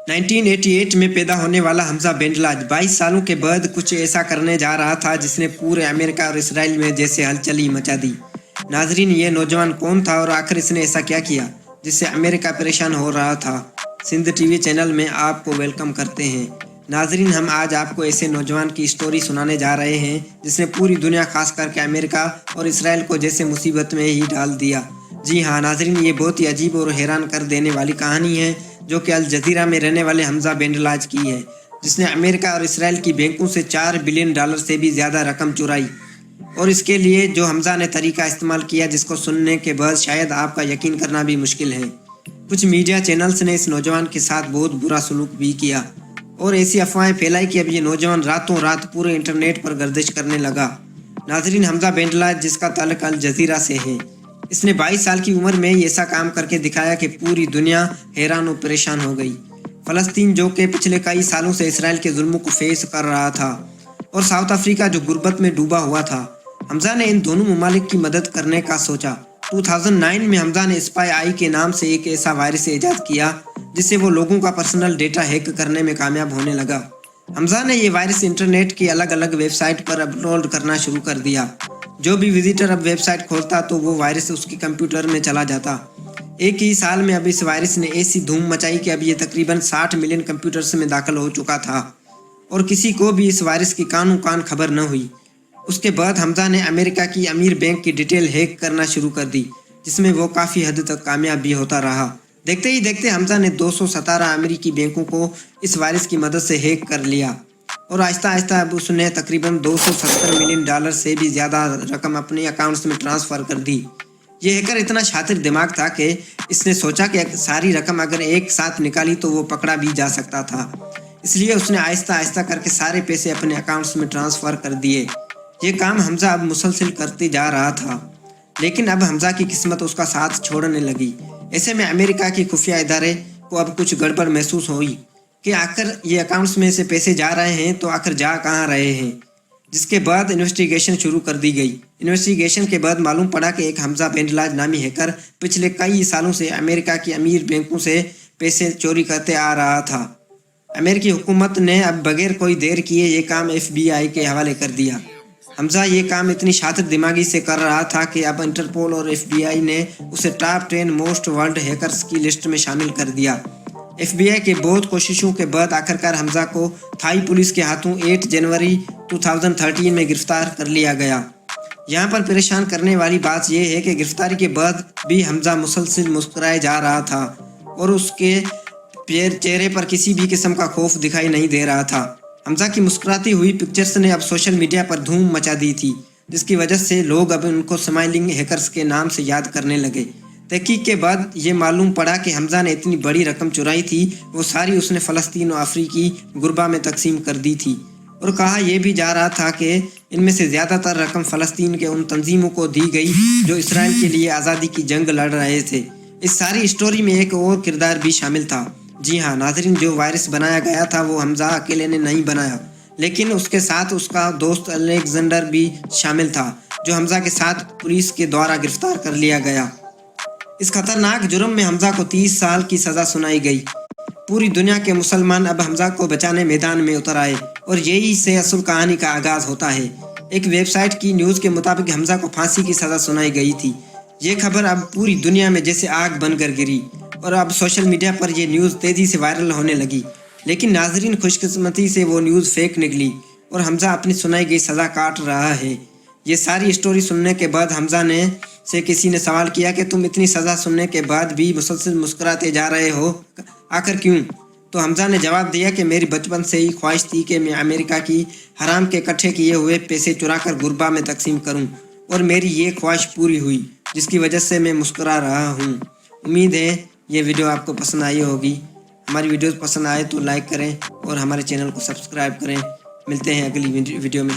1988 में पैदा होने वाला हमजा बेंडलाज 22 सालों के बाद कुछ ऐसा करने जा रहा था जिसने पूरे अमेरिका और इसराइल में जैसे हलचल मचा दी। नाजरीन, ये नौजवान कौन था और आखिर इसने ऐसा क्या किया जिससे अमेरिका परेशान हो रहा था? सिंध टीवी चैनल में आपको वेलकम करते हैं। नाजरीन, हम आज आपको ऐसे नौजवान की स्टोरी सुनाने जा रहे हैं जिसने पूरी दुनिया खास करके अमेरिका और इसराइल को जैसे मुसीबत में ही डाल दिया। जी हाँ नाजरीन, ये बहुत ही अजीब और हैरान कर देने वाली कहानी है जो कि अल जजीरा में रहने वाले हमजा बेंडलाज की है, जिसने अमेरिका और इसराइल की बैंकों से $4 बिलियन से भी ज़्यादा रकम चुराई। और इसके लिए जो हमजा ने तरीका इस्तेमाल किया जिसको सुनने के बाद शायद आपका यकीन करना भी मुश्किल है। कुछ मीडिया चैनल्स ने इस नौजवान के साथ बहुत बुरा सलूक भी किया और ऐसी अफवाहें फैलाई कि अब ये नौजवान रातों रात पूरे इंटरनेट पर गर्दिश करने लगा। नाजरीन, हमजा बेंडलाज जिसका ताल्लुक अल जजीरा से है, इसने 22 साल की उम्र में ऐसा काम करके दिखाया कि पूरी दुनिया हैरान और परेशान हो गई। फ़लस्तीन जो कि पिछले कई सालों से इसराइल के जुल्मों को फेस कर रहा था और साउथ अफ्रीका जो गुर्बत में डूबा हुआ था, हमजा ने इन दोनों ममालिक की मदद करने का सोचा। 2009 में हमजा ने स्पाई आई के नाम से एक ऐसा वायरस ईजाद किया जिससे वो लोगों का पर्सनल डेटा हैक करने में कामयाब होने लगा। हमजा ने ये वायरस इंटरनेट की अलग अलग वेबसाइट पर अपलोड करना शुरू कर दिया। जो भी विजिटर अब वेबसाइट खोलता तो वो वायरस उसके कंप्यूटर में चला जाता। एक ही साल में अब इस वायरस ने ऐसी धूम मचाई कि अब ये तकरीबन 60 मिलियन कंप्यूटर्स में दाखिल हो चुका था और किसी को भी इस वायरस की कानों कान खबर न हुई। उसके बाद हमजा ने अमेरिका की अमीर बैंक की डिटेल हैक करना शुरू कर दी, जिसमें वो काफ़ी हद तक कामयाब भी होता रहा। देखते ही देखते हमजा ने 217 अमेरिकी बैंकों को इस वायरस की मदद से हैक कर लिया और आहिस्ता आहिस्ता अब उसने तकरीबन $270 मिलियन से भी ज़्यादा रकम अपने अकाउंट्स में ट्रांसफ़र कर दी। ये हैकर इतना शातिर दिमाग था कि इसने सोचा कि सारी रकम अगर एक साथ निकाली तो वो पकड़ा भी जा सकता था। इसलिए उसने आहिस्ता आहिस्ता करके सारे पैसे अपने अकाउंट्स में ट्रांसफ़र कर दिए। ये काम हमजा अब मुसलसल करते जा रहा था, लेकिन अब हमजा की किस्मत उसका साथ छोड़ने लगी। ऐसे में अमेरिका की खुफिया इदारे को अब कुछ गड़बड़ महसूस हुई कि आखिर ये अकाउंट्स में से पैसे जा रहे हैं तो आखिर जा कहाँ रहे हैं, जिसके बाद इन्वेस्टिगेशन शुरू कर दी गई। इन्वेस्टिगेशन के बाद मालूम पड़ा कि एक हमजा बेंडलाज नामी हैकर पिछले कई सालों से अमेरिका की अमीर बैंकों से पैसे चोरी करते आ रहा था। अमेरिकी हुकूमत ने अब बगैर कोई देर किए ये काम FBI के हवाले कर दिया। हमजा ये काम इतनी शातिर दिमागी से कर रहा था कि अब इंटरपोल और FBI ने उसे टॉप 10 मोस्ट वर्ल्ड हैकर्स की लिस्ट में शामिल कर दिया। FBI के बहुत कोशिशों के बाद आखिरकार हमजा को थाई पुलिस के हाथों 8 जनवरी 2013 में गिरफ्तार कर लिया गया। यहाँ पर परेशान करने वाली बात यह है कि गिरफ्तारी के बाद भी हमजा मुसलसल मुस्कुराए जा रहा था और उसके चेहरे पर किसी भी किस्म का खौफ दिखाई नहीं दे रहा था। हमजा की मुस्कुराती हुई पिक्चर्स ने अब सोशल मीडिया पर धूम मचा दी थी, जिसकी वजह से लोग अब उनको स्माइलिंग हैकर्स के नाम से याद करने लगे। तहकीक के बाद ये मालूम पड़ा कि हमजा ने इतनी बड़ी रकम चुराई थी वो सारी उसने फ़लस्तीन और अफ्रीकी गुरबा में तकसीम कर दी थी और कहा यह भी जा रहा था कि इनमें से ज़्यादातर रकम फ़लस्तीन के उन तंजीमों को दी गई जो इसराइल के लिए आज़ादी की जंग लड़ रहे थे। इस सारी स्टोरी में एक और किरदार भी शामिल था। जी हाँ नाजरीन, जो वायरस बनाया गया था वो हमजा अकेले ने नहीं बनाया, लेकिन उसके साथ उसका दोस्त अलेक्जेंडर भी शामिल था, जो हमजा के साथ पुलिस के द्वारा गिरफ्तार कर लिया गया। इस खतरनाक जुर्म में हमजा को 30 साल की सज़ा सुनाई गई। पूरी दुनिया के मुसलमान अब हमजा को बचाने मैदान में उतर आए और यही से असल कहानी का आगाज़ होता है। एक वेबसाइट की न्यूज़ के मुताबिक हमजा को फांसी की सज़ा सुनाई गई थी। ये खबर अब पूरी दुनिया में जैसे आग बनकर गिरी और अब सोशल मीडिया पर यह न्यूज़ तेज़ी से वायरल होने लगी। लेकिन नाजरीन, खुशकिस्मती से वो न्यूज़ फेक निकली और हमजा अपनी सुनाई गई सज़ा काट रहा है। ये सारी स्टोरी सुनने के बाद हमजा से किसी ने सवाल किया कि तुम इतनी सज़ा सुनने के बाद भी मुसलसल मुस्कुराते जा रहे हो, आखिर क्यों? तो हमजा ने जवाब दिया कि मेरी बचपन से ही ख्वाहिश थी कि मैं अमेरिका की हराम के इकट्ठे किए हुए पैसे चुराकर गुरबा में तकसीम करूं और मेरी ये ख्वाहिश पूरी हुई, जिसकी वजह से मैं मुस्कुरा रहा हूं। उम्मीद है ये वीडियो आपको पसंद आई होगी। हमारी वीडियोस पसंद आए तो लाइक करें और हमारे चैनल को सब्सक्राइब करें। मिलते हैं अगली वीडियो में।